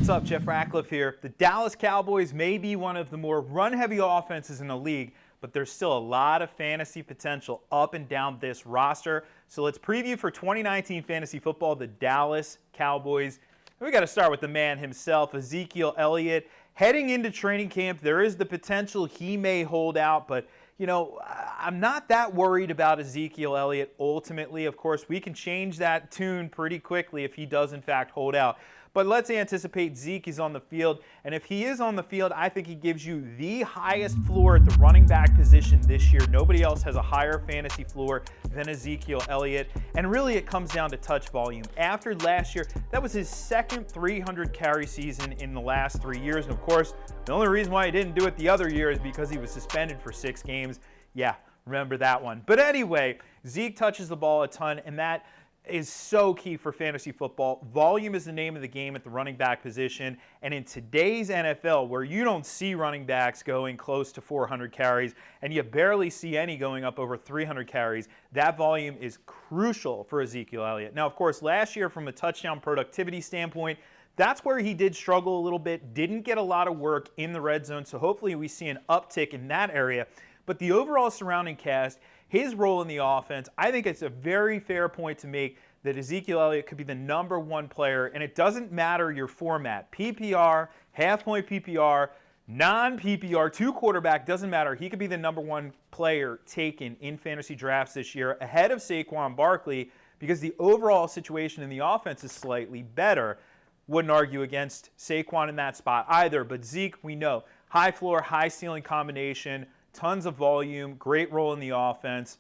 What's up, Jeff Ratcliffe here. The Dallas Cowboys may be one of the more run-heavy offenses in the league, but there's still a lot of fantasy potential up and down this roster. So let's preview for 2019 fantasy football the Dallas Cowboys. We got to start with the man himself, Ezekiel Elliott. Heading into training camp, there is the potential he may hold out, but I'm not that worried about Ezekiel Elliott ultimately. Of course, we can change that tune pretty quickly if he does in fact hold out. But let's anticipate Zeke is on the field, and if he is on the field, I think he gives you the highest floor at the running back position this year. Nobody else has a higher fantasy floor than Ezekiel Elliott, and really it comes down to touch volume. After last year, that was his second 300 carry season in the last 3 years, and of course, the only reason why he didn't do it the other year is because he was suspended for 6 games. Yeah, remember that one. But anyway, Zeke touches the ball a ton, and that is so key for fantasy football. Volume is the name of the game at the running back position, and in today's NFL, where you don't see running backs going close to 400 carries, and you barely see any going up over 300 carries, that volume is crucial for Ezekiel Elliott. Now, of course, last year from a touchdown productivity standpoint, that's where he did struggle a little bit, didn't get a lot of work in the red zone, so hopefully we see an uptick in that area. But the overall surrounding cast, his role in the offense, I think it's a very fair point to make that Ezekiel Elliott could be the #1 player, and it doesn't matter your format. PPR, half-point PPR, non-PPR, 2-quarterback, doesn't matter. He could be the #1 player taken in fantasy drafts this year ahead of Saquon Barkley because the overall situation in the offense is slightly better. Wouldn't argue against Saquon in that spot either, but Zeke, we know, high floor, high ceiling combination, tons of volume, great role in the offense.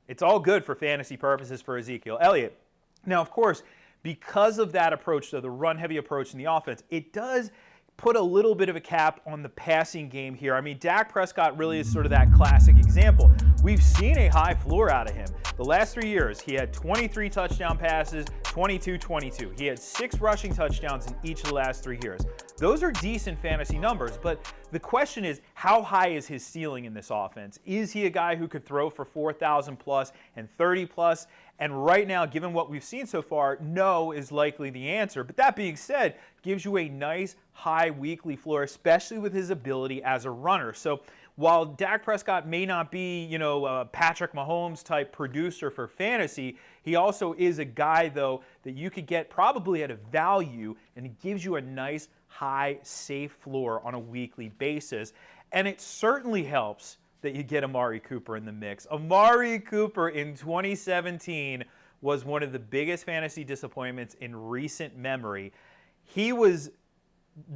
It's all good for fantasy purposes for Ezekiel Elliott. Now, of course, because of that approach, so the run-heavy approach in the offense, it does put a little bit of a cap on the passing game here. I mean, Dak Prescott really is sort of that classic example. We've seen a high floor out of him. The last 3 years, he had 23 touchdown passes, 22. He had 6 rushing touchdowns in each of the last 3 years. Those are decent fantasy numbers, but the question is, how high is his ceiling in this offense? Is he a guy who could throw for 4,000 plus and 30 plus? And right now, given what we've seen so far, no is likely the answer. But that being said, gives you a nice high weekly floor, especially with his ability as a runner. So while Dak Prescott may not be, a Patrick Mahomes type producer for fantasy, he also is a guy, though, that you could get probably at a value, and it gives you a nice high, safe floor on a weekly basis. And it certainly helps that you get Amari Cooper in the mix. Amari Cooper in 2017 was one of the biggest fantasy disappointments in recent memory. He was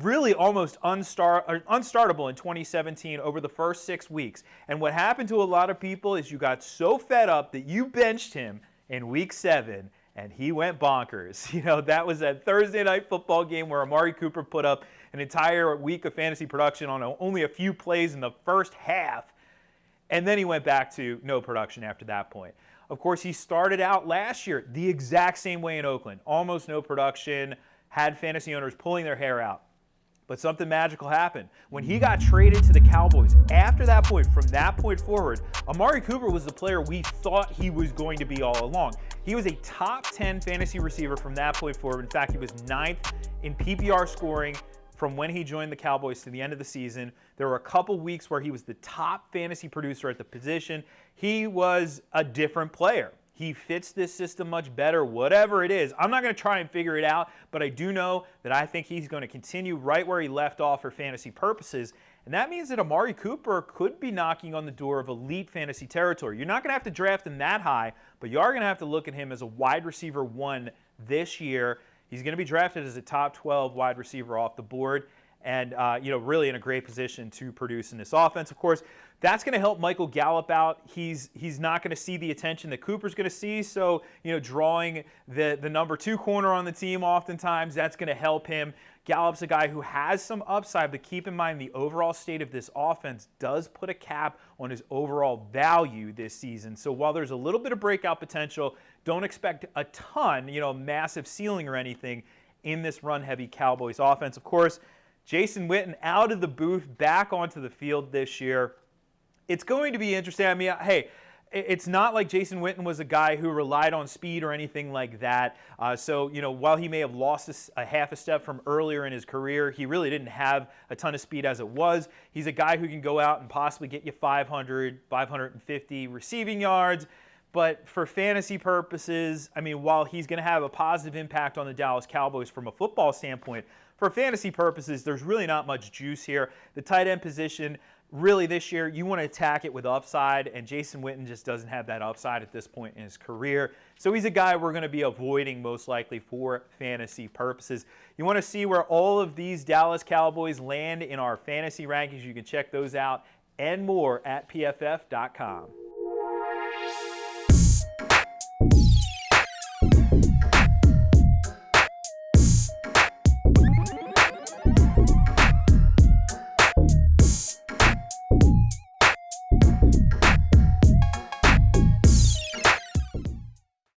really almost unstartable in 2017 over the first 6 weeks. And what happened to a lot of people is you got so fed up that you benched him in week 7, and he went bonkers. That was that Thursday night football game where Amari Cooper put up an entire week of fantasy production on only a few plays in the first half. And then he went back to no production after that point. Of course, he started out last year the exact same way in Oakland. Almost no production, had fantasy owners pulling their hair out. But something magical happened. When he got traded to the Cowboys, after that point, from that point forward, Amari Cooper was the player we thought he was going to be all along. He was a top 10 fantasy receiver from that point forward. In fact, he was 9th in PPR scoring from when he joined the Cowboys to the end of the season. There were a couple weeks where he was the top fantasy producer at the position. He was a different player. He fits this system much better, whatever it is. I'm not going to try and figure it out, but I do know that I think he's going to continue right where he left off for fantasy purposes. And that means that Amari Cooper could be knocking on the door of elite fantasy territory. You're not going to have to draft him that high, but you are going to have to look at him as a wide receiver 1 this year. He's going to be drafted as a top 12 wide receiver off the board, and really in a great position to produce in this offense. Of course, that's going to help Michael Gallup out. He's not going to see the attention that Cooper's going to see, so drawing the #2 corner on the team oftentimes, that's going to help him. Gallup's a guy who has some upside, but keep in mind the overall state of this offense does put a cap on his overall value this season. So while there's a little bit of breakout potential, don't expect a ton, massive ceiling or anything in this run-heavy Cowboys offense. Of course, Jason Witten out of the booth, back onto the field this year. It's going to be interesting. I mean, hey, It's not like Jason Witten was a guy who relied on speed or anything like that. So, while he may have lost a half a step from earlier in his career, he really didn't have a ton of speed as it was. He's a guy who can go out and possibly get you 500, 550 receiving yards. But for fantasy purposes, while he's going to have a positive impact on the Dallas Cowboys from a football standpoint, for fantasy purposes, there's really not much juice here. The tight end position, really this year, you want to attack it with upside, and Jason Witten just doesn't have that upside at this point in his career. So he's a guy we're going to be avoiding most likely for fantasy purposes. You want to see where all of these Dallas Cowboys land in our fantasy rankings. You can check those out and more at PFF.com.